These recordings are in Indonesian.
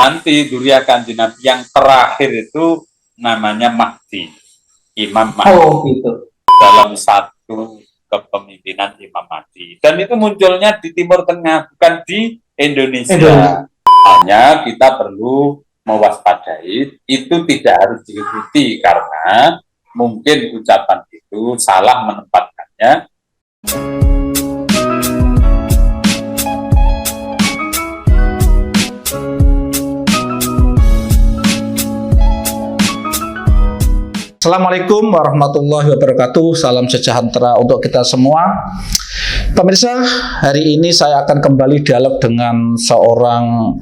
nanti Dzurriyyah Kanjeng Nabi yang terakhir itu namanya Mahdi, Imam Mahdi. Oh gitu. Dalam satu kepemimpinan Imam Mahdi. Dan itu munculnya di Timur Tengah, bukan di Indonesia. Hanya kita perlu mewaspadai, itu tidak harus diikuti karena mungkin ucapan itu salah menempatkannya. Assalamualaikum warahmatullahi wabarakatuh. Salam sejahtera untuk kita semua. Pemirsa, hari ini saya akan kembali dialog dengan seorang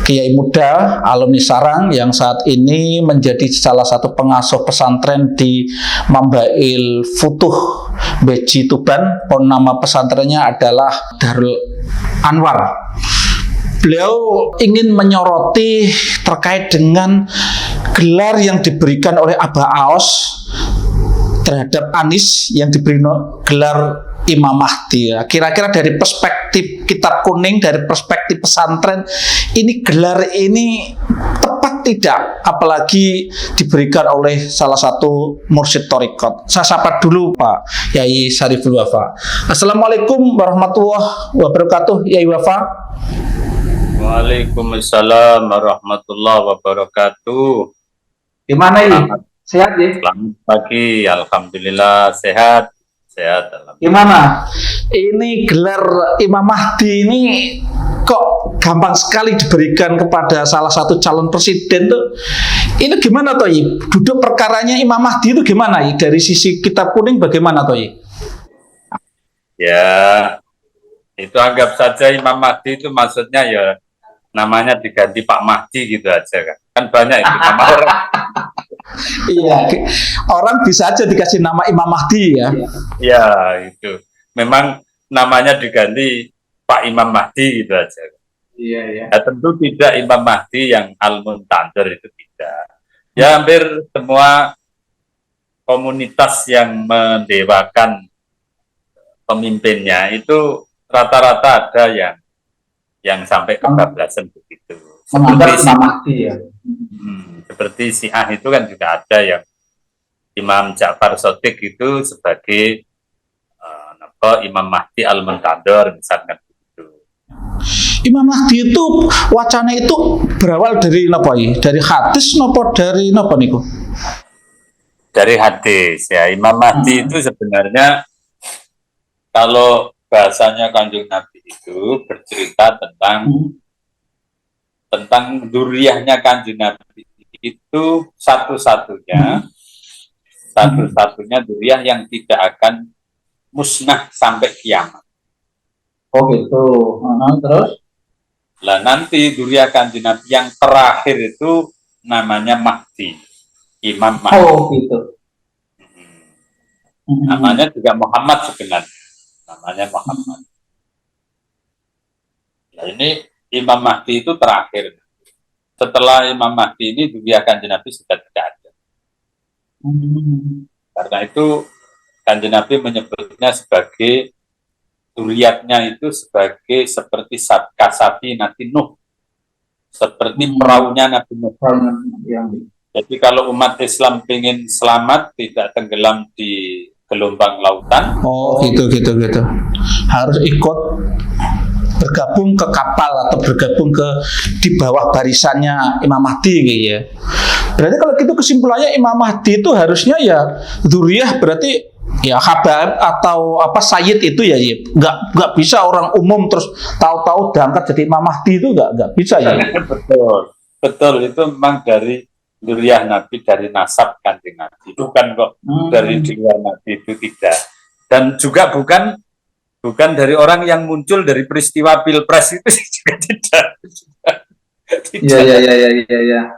kiai muda alumni Sarang yang saat ini menjadi salah satu pengasuh pesantren di Mambail Futuh Beji Tuban. Nama pesantrennya adalah Darul Anwar. Beliau ingin menyoroti terkait dengan gelar yang diberikan oleh Abah Aos terhadap Anies yang diberi gelar Imam Mahdi. Kira-kira dari perspektif kitab kuning, dari perspektif pesantren, ini gelar ini tepat tidak? Apalagi diberikan oleh salah satu mursyid thariqat. Saya sapa dulu Pak Yai Syariful Wafa. Assalamualaikum warahmatullahi wabarakatuh, Yai Wafa. Waalaikumsalam warahmatullahi wabarakatuh. Gimana ini? Sehat ya? Selamat pagi, alhamdulillah sehat. Gimana? Ini gelar Imam Mahdi ini kok gampang sekali diberikan kepada salah satu calon presiden tuh. Ini gimana toh? Duduk perkaranya Imam Mahdi itu gimana? Dari sisi kitab kuning bagaimana toh? Ya, itu anggap saja Imam Mahdi itu maksudnya ya namanya diganti Pak Mahdi gitu aja kan. Kan banyak itu nama orang. Iya, orang bisa aja dikasih nama Imam Mahdi ya. Ya, itu. Memang namanya diganti Pak Imam Mahdi gitu aja. Iya, iya. Ya, tentu tidak Imam Mahdi yang Al-Muntadir itu tidak. Ya, hampir semua komunitas yang mendewakan pemimpinnya itu rata-rata ada yang sampai kebablasan begitu. Seperti Imam Mahdi ya. Seperti Syiah itu kan juga ada yang Imam Ja'far Shadiq itu sebagai Imam Mahdi Al-Muntadir misalkan begitu. Imam Mahdi itu wacana itu berawal dari apa ya? Dari hadis nopo dari nopo niku? Dari hadis ya. Imam Mahdi itu sebenarnya kalau bahasanya Kanjeng Nabi itu bercerita tentang dzurriyyahnya Kanjeng Nabi itu satu-satunya dzurriyyah yang tidak akan musnah sampai kiamat. Oh gitu. Terus? Lah nanti dzurriyyah Kanjeng Nabi yang terakhir itu namanya Mahdi, Imam Mahdi. Oh gitu. Namanya juga Muhammad sebenarnya. Namanya Muhammad. Nah, ini Imam Mahdi itu terakhir. Setelah Imam Mahdi ini dzurriyyah Kanjeng Nabi sudah tidak ada. Karena itu Kanjeng Nabi menyebutnya sebagai dzurriyyahnya itu sebagai seperti kasafi Nabi Nuh, seperti perahunya Nabi Nuh. Jadi kalau umat Islam ingin selamat, tidak tenggelam di gelombang lautan. Oh gitu. Harus ikut bergabung ke kapal atau bergabung ke di bawah barisannya Imam Mahdi gitu ya. Berarti kalau gitu kesimpulannya Imam Mahdi itu harusnya ya dzurriyyah, berarti ya habab atau apa sayyid itu ya. Nggak bisa orang umum terus tahu-tahu diangkat jadi Imam Mahdi itu nggak bisa ya. Betul itu memang dari dzurriyyah Nabi, dari nasab Kanjeng Nabi, bukan kok dari dzurriyyah Nabi itu tidak, dan juga bukan dari orang yang muncul dari peristiwa pilpres itu juga tidak. Iya.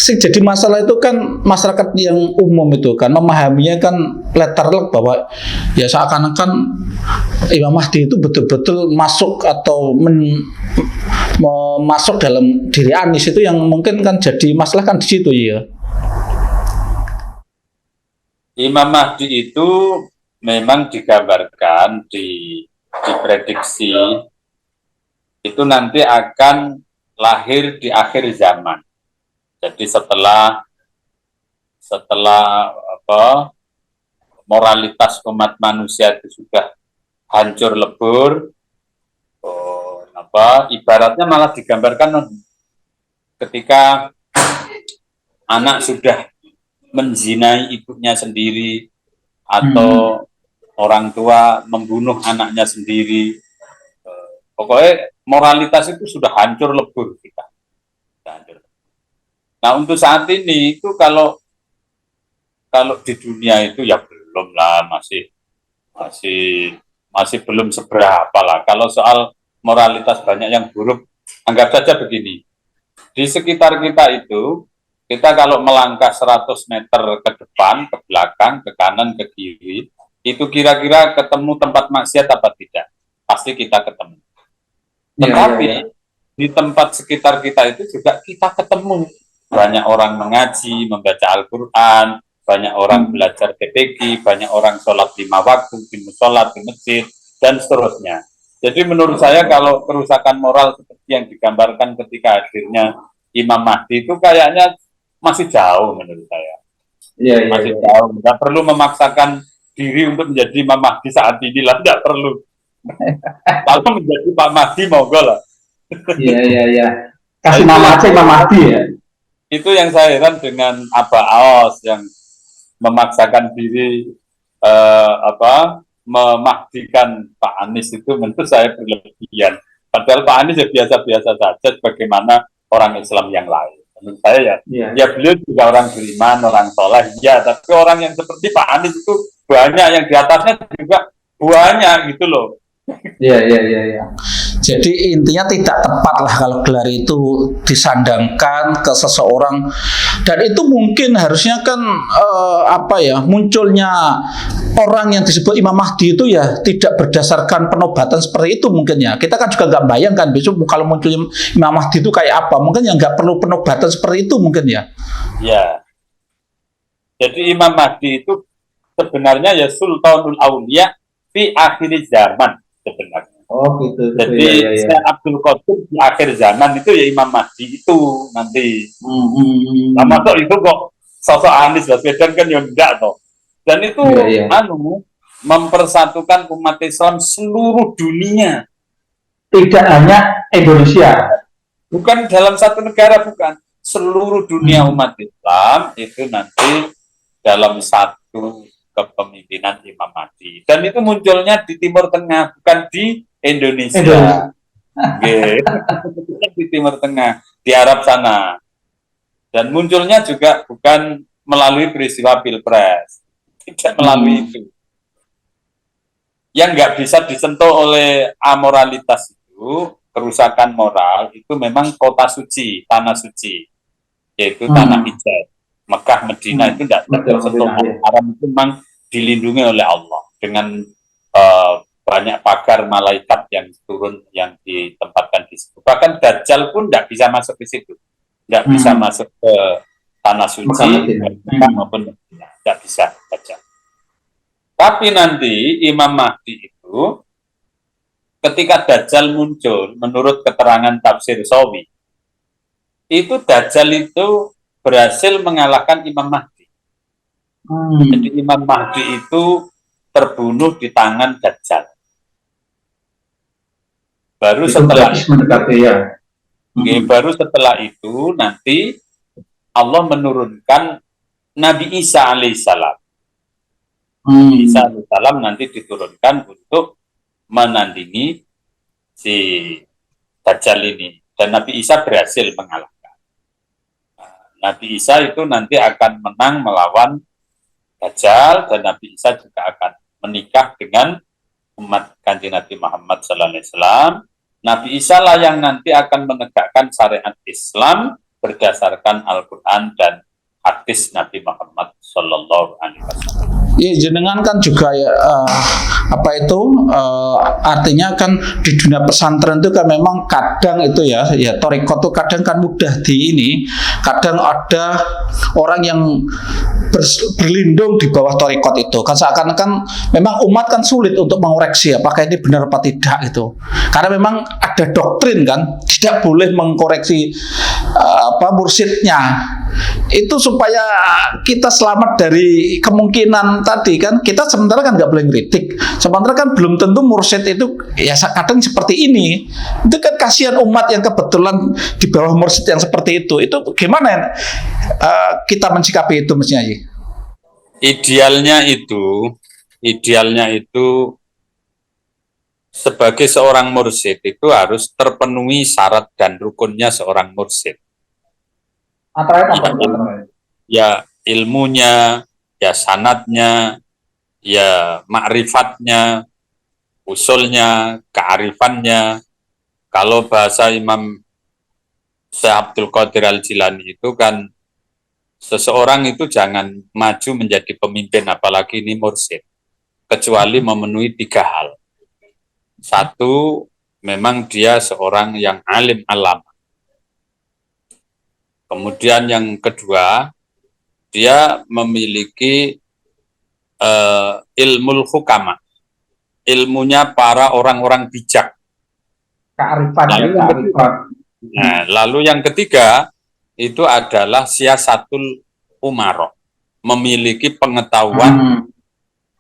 Jadi masalah itu kan masyarakat yang umum itu kan memahaminya kan letterlek bahwa ya seakan-akan Imam Mahdi itu betul-betul masuk atau masuk dalam diri Anies, itu yang mungkin kan jadi masalah kan di situ ya. Imam Mahdi itu memang digambarkan, diprediksi itu nanti akan lahir di akhir zaman. Jadi setelah apa, moralitas umat manusia itu sudah hancur lebur, ibaratnya malah digambarkan ketika anak sudah menzinai ibunya sendiri atau orang tua membunuh anaknya sendiri. Pokoknya moralitas itu sudah hancur lebur kita. Nah, untuk saat ini itu kalau di dunia itu ya belum lah, masih belum seberapa lah. Kalau soal moralitas banyak yang buruk, anggap saja begini. Di sekitar kita itu, kita kalau melangkah 100 meter ke depan, ke belakang, ke kanan, ke kiri, itu kira-kira ketemu tempat maksiat apa tidak? Pasti kita ketemu. Tetapi di tempat sekitar kita itu juga kita ketemu. Banyak orang mengaji, membaca Al-Quran, banyak orang belajar PPG, banyak orang sholat 5 waktu, di musola, di masjid, dan seterusnya. Jadi menurut saya kalau kerusakan moral seperti yang digambarkan ketika hadirnya Imam Mahdi itu kayaknya masih jauh menurut saya. Masih jauh. Nggak perlu memaksakan diri untuk menjadi Imam Mahdi saat ini lah, nggak perlu. Kalau menjadi Pak Mahdi, monggo lah. Iya. Kasih nama aja Imam Mahdi ya. Itu yang saya heran dengan Abah Aos yang memaksakan diri memahdikan Pak Anies itu menurut saya berlebihan. Padahal Pak Anies ya biasa-biasa saja sebagaimana orang Islam yang lain. Menurut saya ya beliau juga orang beriman, orang soleh, ya, tapi orang yang seperti Pak Anies itu banyak, yang di atasnya juga banyak gitu loh. Iya. Jadi intinya tidak tepat lah kalau gelar itu disandangkan ke seseorang, dan itu mungkin harusnya kan munculnya orang yang disebut Imam Mahdi itu ya tidak berdasarkan penobatan seperti itu mungkin ya. Kita kan juga nggak bayangkan besok kalau munculnya Imam Mahdi itu kayak apa, mungkin ya nggak perlu penobatan seperti itu mungkin ya. Ya, jadi Imam Mahdi itu sebenarnya ya Sultanul Aulia di akhir zaman sebenarnya. Oh gitu. Jadi Syekh Abdul Qadir di akhir zaman itu ya Imam Mahdi itu nanti. Nah, masuk itu kok sosok Anies Baswedan kan ya enggak toh. Dan itu mempersatukan umat Islam seluruh dunia. Tidak hanya Indonesia. Bukan dalam satu negara, bukan. Seluruh dunia umat Islam itu nanti dalam satu kepemimpinan Imam Mahdi. Dan itu munculnya di Timur Tengah, bukan di Indonesia. Di Timur Tengah, di Arab sana. Dan munculnya juga bukan melalui peristiwa Pilpres. Tidak melalui itu. Yang nggak bisa disentuh oleh amoralitas itu, kerusakan moral, itu memang kota suci, tanah suci. Yaitu tanah hijaz. Mekah, Medina itu tidak tersentuh. Haram itu memang dilindungi oleh Allah dengan banyak pagar malaikat yang turun, yang ditempatkan di situ. Bahkan Dajjal pun tidak bisa masuk ke situ, tidak bisa masuk ke tanah suci maupun Medina, tidak bisa Dajjal. Tapi nanti Imam Mahdi itu ketika Dajjal muncul, menurut keterangan tafsir Sawi, itu Dajjal itu berhasil mengalahkan Imam Mahdi. Jadi Imam Mahdi itu terbunuh di tangan Dajjal. Baru setelah itu nanti Allah menurunkan Nabi Isa alaihissalam. Nabi Isa alaihissalam nanti diturunkan untuk menandingi si Dajjal ini, dan Nabi Isa berhasil mengalahkan. Nabi Isa itu nanti akan menang melawan Dajjal, dan Nabi Isa juga akan menikah dengan umat Kanjeng Nabi Muhammad SAW. Nabi Isa lah yang nanti akan menegakkan syariat Islam berdasarkan Al-Quran dan hadis Nabi Muhammad SAW. Ya, jenengan kan juga ya apa itu artinya kan di dunia pesantren itu kan memang kadang itu ya thariqat itu kadang kan mudah di ini, kadang ada orang yang berlindung di bawah thariqat itu kan seakan-akan memang umat kan sulit untuk mengoreksi apakah ini benar apa tidak itu, karena memang ada doktrin kan tidak boleh mengkoreksi mursyidnya itu supaya kita selamat dari kemungkinan tadi kan, kita sementara kan nggak boleh kritik, sementara kan belum tentu mursyid itu ya kadang seperti ini, itu kan kasihan umat yang kebetulan di bawah mursyid yang seperti itu gimana kita mensikapi itu mestinya sih? Idealnya itu sebagai seorang mursyid itu harus terpenuhi syarat dan rukunnya seorang mursyid. Ya ilmunya, ya sanadnya, ya ma'rifatnya, usulnya, kearifannya. Kalau bahasa Imam Syekh Abdul Qadir Al-Jilani itu kan seseorang itu jangan maju menjadi pemimpin apalagi ini mursyid kecuali memenuhi 3 hal. 1, memang dia seorang yang alim alama. Kemudian yang kedua, dia memiliki ilmul hukama, ilmunya para orang-orang bijak. Kearifan. Nah, lalu yang ketiga itu adalah siasatul umaro, memiliki pengetahuan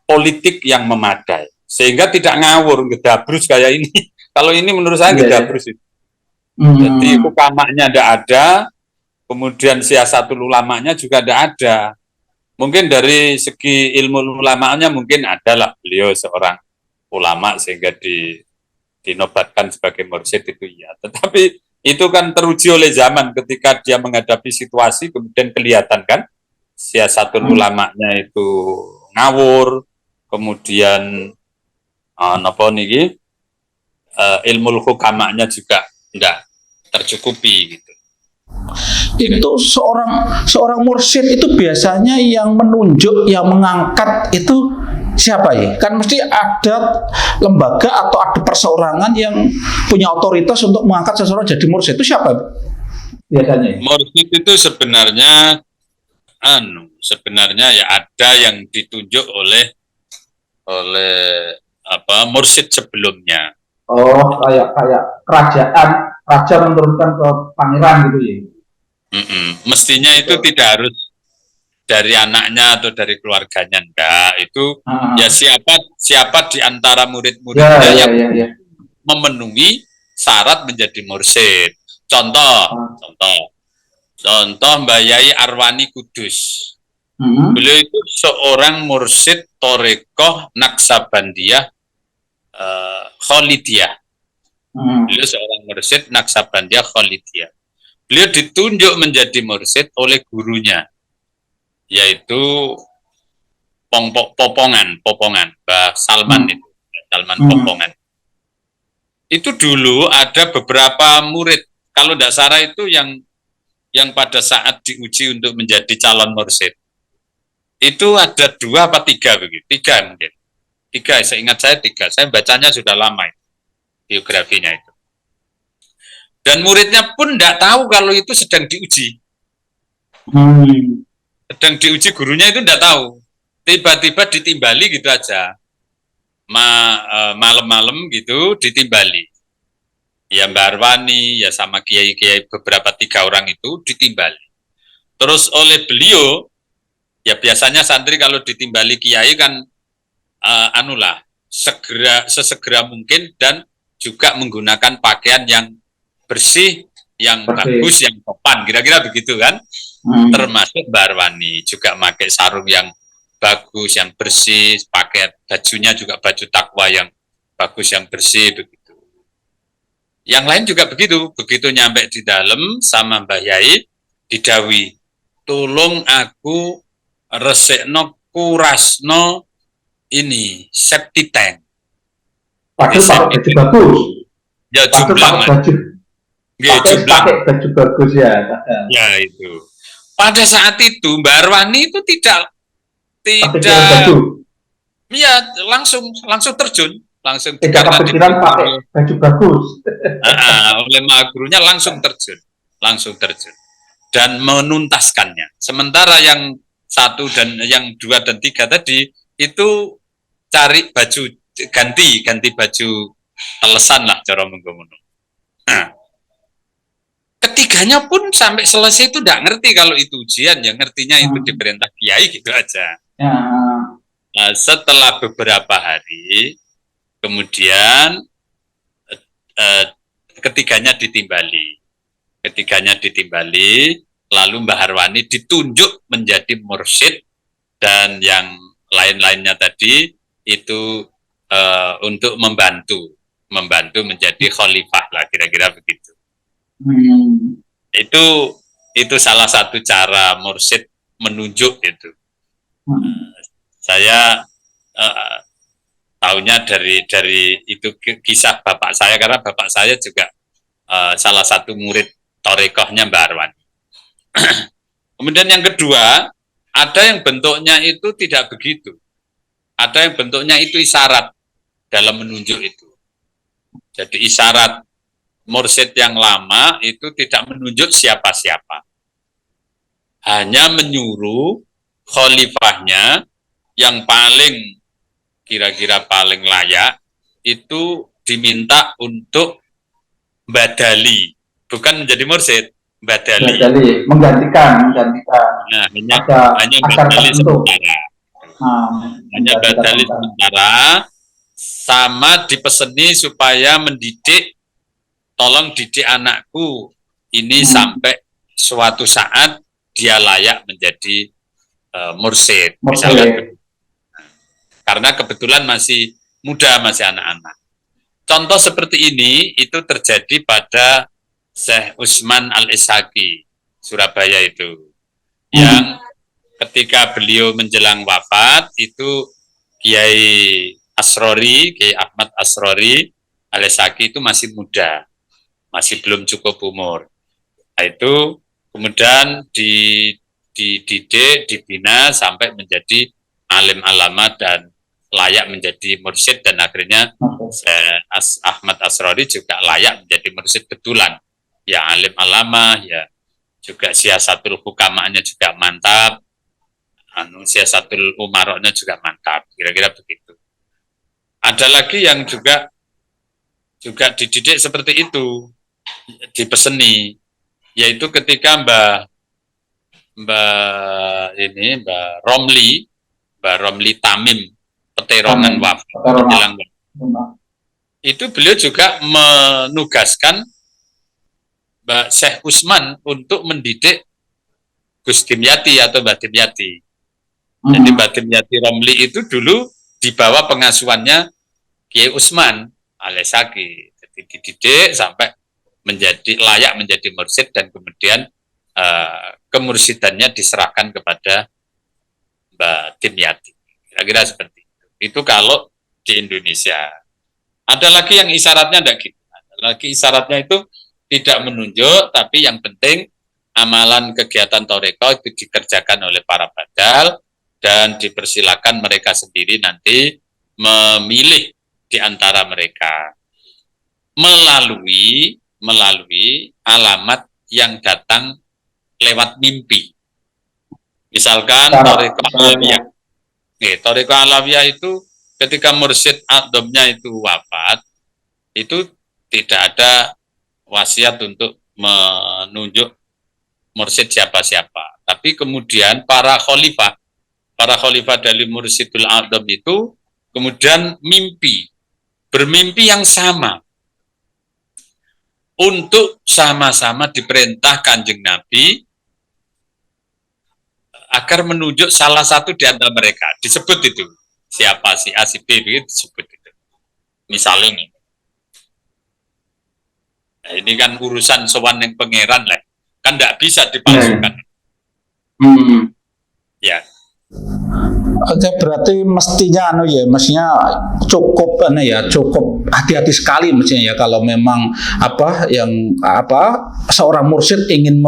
politik yang memadai, sehingga tidak ngawur, gedabrus kayak ini. Kalau ini menurut saya gedabrus itu. Jadi hukamanya tidak ada, kemudian siasatul ulamanya juga tidak ada. Mungkin dari segi ilmu ulamanya mungkin adalah beliau seorang ulama sehingga dinobatkan sebagai mursyid itu ya. Tetapi itu kan teruji oleh zaman ketika dia menghadapi situasi kemudian kelihatan kan siasatul ulamanya itu ngawur, kemudian ilmu hukamanya juga enggak tercukupi gitu. Itu seorang mursyid itu biasanya yang menunjuk, yang mengangkat itu siapa ya? Kan mesti ada lembaga atau ada perseorangan yang punya otoritas untuk mengangkat seseorang jadi mursyid. Itu siapa biasanya? Mursyid itu sebenarnya ya ada yang ditunjuk oleh mursyid sebelumnya. Oh, kayak kerajaan, raja menurunkan ke pangeran gitu ya. Mestinya itu tidak harus dari anaknya atau dari keluarganya, enggak. Itu ya siapa di antara murid-muridnya yang memenuhi syarat menjadi mursyid. Contoh Mbak Yai Arwani Kudus. Beliau itu seorang mursyid Thariqah Naksabandiyah Khalidiyah. Beliau seorang mursyid Naksabandiyah Khalidiyah. Beliau ditunjuk menjadi mursyid oleh gurunya, yaitu Popongan, Mbah Salman itu, Salman Popongan. Itu dulu ada beberapa murid, kalau tidak salah itu yang pada saat diuji untuk menjadi calon mursyid, itu ada 2 apa 3 begitu, 3 mungkin. 3, seingat saya 3, saya bacanya sudah lama biografinya itu. Dan muridnya pun tidak tahu kalau itu sedang diuji. Sedang diuji, gurunya itu tidak tahu. Tiba-tiba ditimbali gitu aja. Malam-malam gitu ditimbali. Ya Mbak Arwani, ya sama kiai-kiai beberapa 3 orang itu ditimbali. Terus oleh beliau, ya biasanya santri kalau ditimbali kiai kan sesegera mungkin dan juga menggunakan pakaian yang bersih, yang bagus, yang sopan, kira-kira begitu kan. Termasuk Mbak Arwani juga pakai sarung yang bagus, yang bersih, pakai bajunya juga baju takwa yang bagus, yang bersih begitu. Yang lain juga begitu nyampe di dalam sama Mbah Yai didawi, tolong aku resekno kurasno ini septic tank. Pakai baju bagus. Ya jumlah pakai baju bagus ya. Ya itu. Pada saat itu Mbak Arwani itu tidak pakai Tidak, baju, ya langsung terjun, langsung tidak karena kepikiran pakai baju bagus. oleh maha gurunya langsung terjun dan menuntaskannya. Sementara yang 1 dan yang 2 dan 3 tadi itu cari baju ganti baju telesan lah cara menggono. Nah, ketiganya pun sampai selesai itu tidak ngerti kalau itu ujian, ya ngertinya itu diperintah kiai gitu aja. Ya. Nah, setelah beberapa hari, kemudian ketiganya ditimbali, lalu Mbah Harwani ditunjuk menjadi mursyid, dan yang lain-lainnya tadi itu untuk membantu menjadi khalifah lah, kira-kira begitu. Itu salah satu cara mursyid menunjuk itu. Saya tahunya dari itu kisah bapak saya, karena bapak saya juga salah satu murid torekohnya Mbah Harwani. Kemudian yang kedua, ada yang bentuknya itu tidak begitu. Ada yang bentuknya itu isyarat dalam menunjuk itu. Jadi isyarat mursyid yang lama itu tidak menunjuk siapa-siapa. Hanya menyuruh khalifahnya yang paling kira-kira paling layak itu diminta untuk badali, bukan menjadi mursyid, badali. Menggantikan. Nah, hanya badali sementara. Hanya badali sementara, sama dipeseni supaya mendidik, tolong didik anakku ini sampai suatu saat dia layak menjadi mursyid, misalkan. Karena kebetulan masih muda, masih anak-anak. Contoh seperti ini itu terjadi pada Syekh Usman Al-Ishaqi, Surabaya itu. Yang ketika beliau menjelang wafat, itu Kiai Ahmad Asrori Al-Ishaqi itu masih muda, masih belum cukup umur. Nah, itu kemudian dididik, dibina sampai menjadi alim alama dan layak menjadi mursyid, dan akhirnya Ahmad Asrori juga layak menjadi mursyid betulan. Ya alim alama, ya juga siasatul hukamanya juga mantap, siasatul umaroknya juga mantap, kira-kira begitu. Ada lagi yang juga dididik seperti itu, dipeseni, yaitu ketika Mbah Romli Tamim Peterongan wafat menjelang itu, beliau juga menugaskan Mbak Syekh Usman untuk mendidik Gus Dimyati atau Mbak Dimyati. Jadi Mbak Dimyati Romli itu dulu di bawah pengasuhannya Kiai Usman Al-Ishaqi. Jadi dididik sampai menjadi layak menjadi mursyid, dan kemudian kemursidannya diserahkan kepada Mbak Dimyati. Kira-kira seperti itu. Itu kalau di Indonesia. Ada lagi yang isyaratnya tidak gitu. Ada lagi isyaratnya itu tidak menunjuk, tapi yang penting amalan kegiatan toreko itu dikerjakan oleh para badal, dan dipersilakan mereka sendiri nanti memilih di antara mereka melalui alamat yang datang lewat mimpi. Misalkan toreko alawiyah. Toreko alawiyah itu ketika mursyid a'dhamnya itu wafat, itu tidak ada wasiat untuk menunjuk mursyid siapa-siapa. Tapi kemudian para khalifah dari mursyidul a'dham itu kemudian bermimpi yang sama, untuk sama-sama diperintah Kanjeng Nabi agar menunjuk salah satu di antara mereka. Disebut itu siapa, si A, si B, begitu disebut itu. Misalnya ini. Nah, ini kan urusan sowan yang pangeran lah. Kan tidak bisa dipalsukan. Ya. Oke, berarti mestinya mestinya cukup cukup hati-hati sekali mestinya ya kalau memang seorang mursyid ingin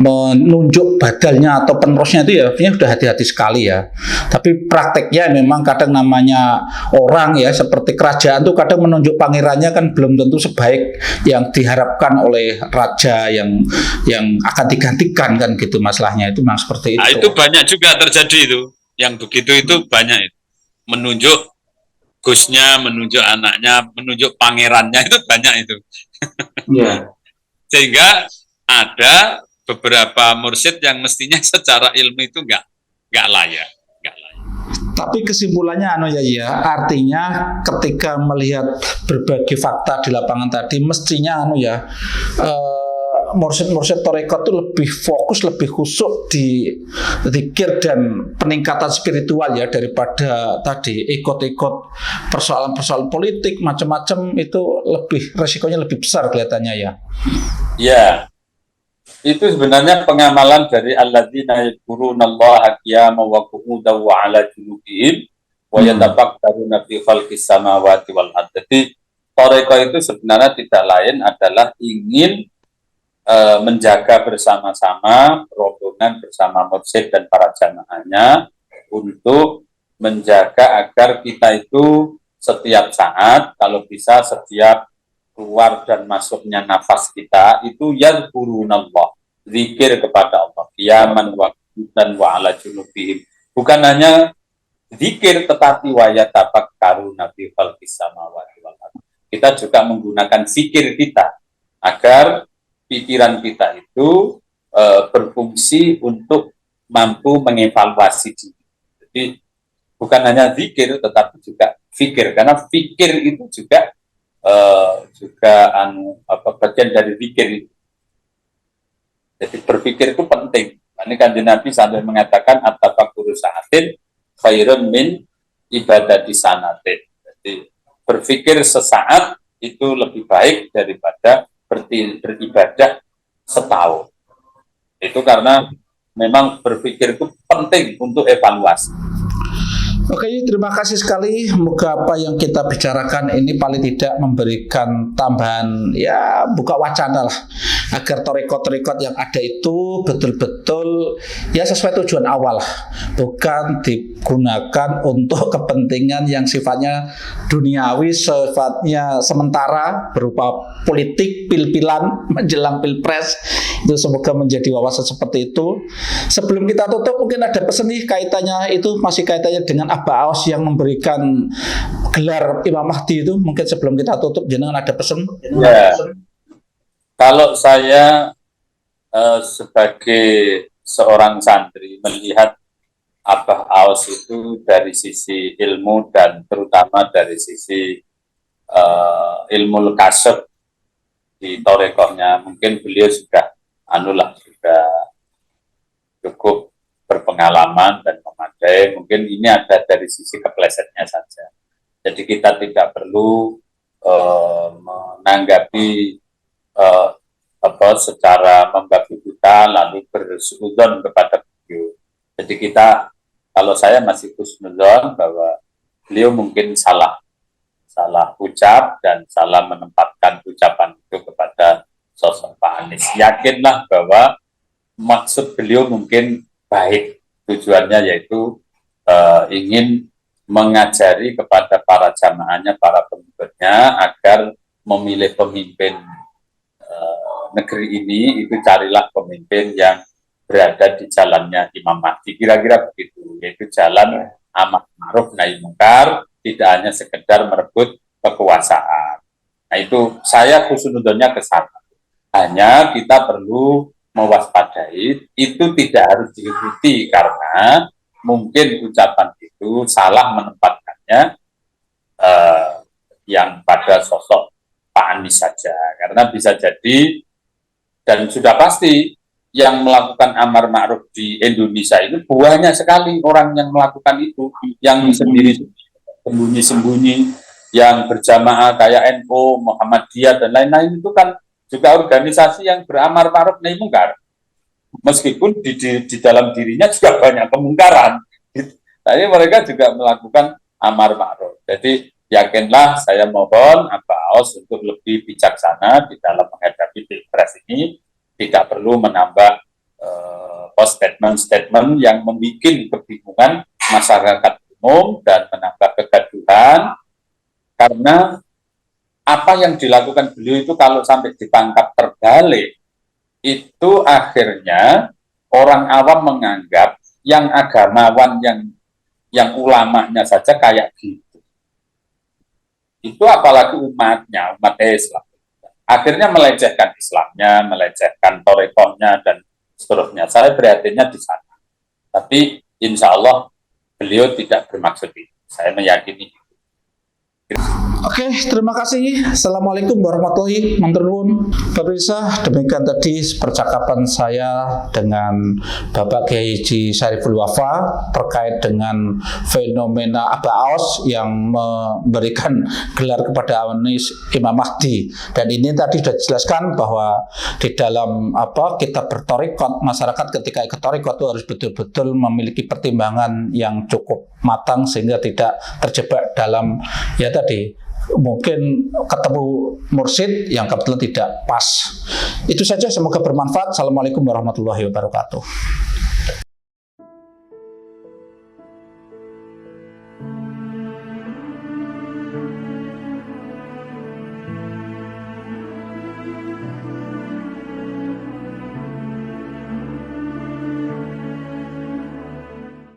menunjuk badalnya atau penerusnya itu ya sudah hati-hati sekali ya. Tapi prakteknya memang kadang namanya orang ya seperti kerajaan tuh kadang menunjuk pangerannya kan belum tentu sebaik yang diharapkan oleh raja yang akan digantikan kan gitu masalahnya itu memang seperti itu. Nah, itu banyak juga terjadi itu. Yang begitu itu banyak itu. Menunjuk gusnya, menunjuk anaknya, menunjuk pangerannya itu banyak itu. Iya. Sehingga ada beberapa mursyid yang mestinya secara ilmu itu nggak layak. Tapi kesimpulannya artinya ketika melihat berbagai fakta di lapangan tadi mestinya mursyid tarekat itu lebih fokus, lebih khusyuk di zikir dan peningkatan spiritual ya daripada tadi ikut-ikut persoalan-persoalan politik macam-macam itu resikonya lebih besar kelihatannya ya. Ya, itu sebenarnya pengamalan dari alladzina yadhkurunallaha qiyaman wa qu'udan wa 'ala junubihim wa yatafakkaruna fi khalqis samawati wal ardh. Jadi tarekat itu sebenarnya tidak lain adalah ingin menjaga bersama-sama rombongan bersama mursyid dan para jamaahnya untuk menjaga agar kita itu setiap saat kalau bisa setiap keluar dan masuknya nafas kita itu yadhkurunallah, zikir kepada Allah, qiyaman wa qu'udan wa 'ala junubihim. Bukan hanya zikir tetapi wa yatafakkaruna fi khalqis samawati wal ardh. Kita juga menggunakan zikir kita agar pikiran kita itu berfungsi untuk mampu mengevaluasi diri. Jadi bukan hanya zikir tetapi juga fikir, karena fikir itu juga bagian dari zikir. Jadi berpikir itu penting. Ini Kanjeng Nabi sampai mengatakan at-tafakkuru sa'atin khairun min ibadati sanatin. Jadi berpikir sesaat itu lebih baik daripada beribadah setahun. Itu karena memang berpikir itu penting untuk evaluasi. Oke, terima kasih sekali. Semoga apa yang kita bicarakan ini paling tidak memberikan tambahan buka wacana lah agar tarekat-tarekat yang ada itu betul-betul sesuai tujuan awal, bukan digunakan untuk kepentingan yang sifatnya duniawi, sifatnya sementara berupa politik, pil-pilan menjelang pilpres. Itu semoga menjadi wawasan seperti itu. Sebelum kita tutup mungkin ada pesan nih masih kaitannya dengan Abah Aos yang memberikan gelar Imam Mahdi itu. Mungkin sebelum kita tutup jenengan ada pesan? Ya. Kalau saya sebagai seorang santri melihat Abah Aos itu dari sisi ilmu dan terutama dari sisi ilmu kasab di torekohnya, mungkin beliau sudah cukup berpengalaman dan memadai. Mungkin ini ada dari sisi keplesetnya saja. Jadi kita tidak perlu menanggapi secara membabi buta lalu bersuudzon kepada beliau. Jadi kalau saya masih husnudzon bahwa beliau mungkin salah ucap dan salah menempatkan ucapan itu kepada sosok Pak Anies. Yakinlah bahwa maksud beliau mungkin baik, tujuannya yaitu ingin mengajari kepada para jamaahnya, para pengikutnya agar memilih pemimpin negeri ini itu carilah pemimpin yang berada di jalannya Imam Mahdi, kira-kira begitu, yaitu jalan amar ma'ruf nahi mungkar, tidak hanya sekedar merebut kekuasaan. Nah itu saya husnudzonnya ke sana. Hanya kita perlu mewaspadai, itu tidak harus diikuti karena mungkin ucapan itu salah menempatkannya yang pada sosok Pak Anies saja, karena bisa jadi dan sudah pasti yang melakukan amar ma'ruf di Indonesia itu banyak sekali orang yang melakukan itu, yang sendiri sembunyi-sembunyi, yang berjamaah kayak NU, Muhammadiyah dan lain-lain itu kan juga organisasi yang beramar ma'ruf nahi mungkar. Meskipun di dalam dirinya juga banyak kemungkaran. Tapi mereka juga melakukan amar ma'ruf. Jadi yakinlah, saya mohon Abaos untuk lebih bijaksana di dalam menghadapi pilpres ini, tidak perlu menambah statement-statement yang membuat kebingungan masyarakat umum dan menambah kegaduhan, karena apa yang dilakukan beliau itu kalau sampai ditangkap terbalik, itu akhirnya orang awam menganggap yang agamawan, yang ulamanya saja kayak gitu. Itu apalagi umatnya, umat Islam. Akhirnya melecehkan Islamnya, melecehkan torekohnya, dan seterusnya. Saya prihatinnya di sana. Tapi insya Allah beliau tidak bermaksud itu. Saya meyakini. Oke, terima kasih. Assalamualaikum warahmatullahi wabarakatuh. Pemirsa, demikian tadi percakapan saya dengan Bapak Kiai Haji Syariful Wafa terkait dengan fenomena Abaos yang memberikan gelar kepada Imam Mahdi. Dan ini tadi sudah dijelaskan bahwa di dalam kita bertorikot, masyarakat ketika ikut torikot itu harus betul-betul memiliki pertimbangan yang cukup matang sehingga tidak terjebak dalam mungkin ketemu mursyid yang kebetulan tidak pas. Itu saja, semoga bermanfaat. Assalamualaikum warahmatullahi wabarakatuh.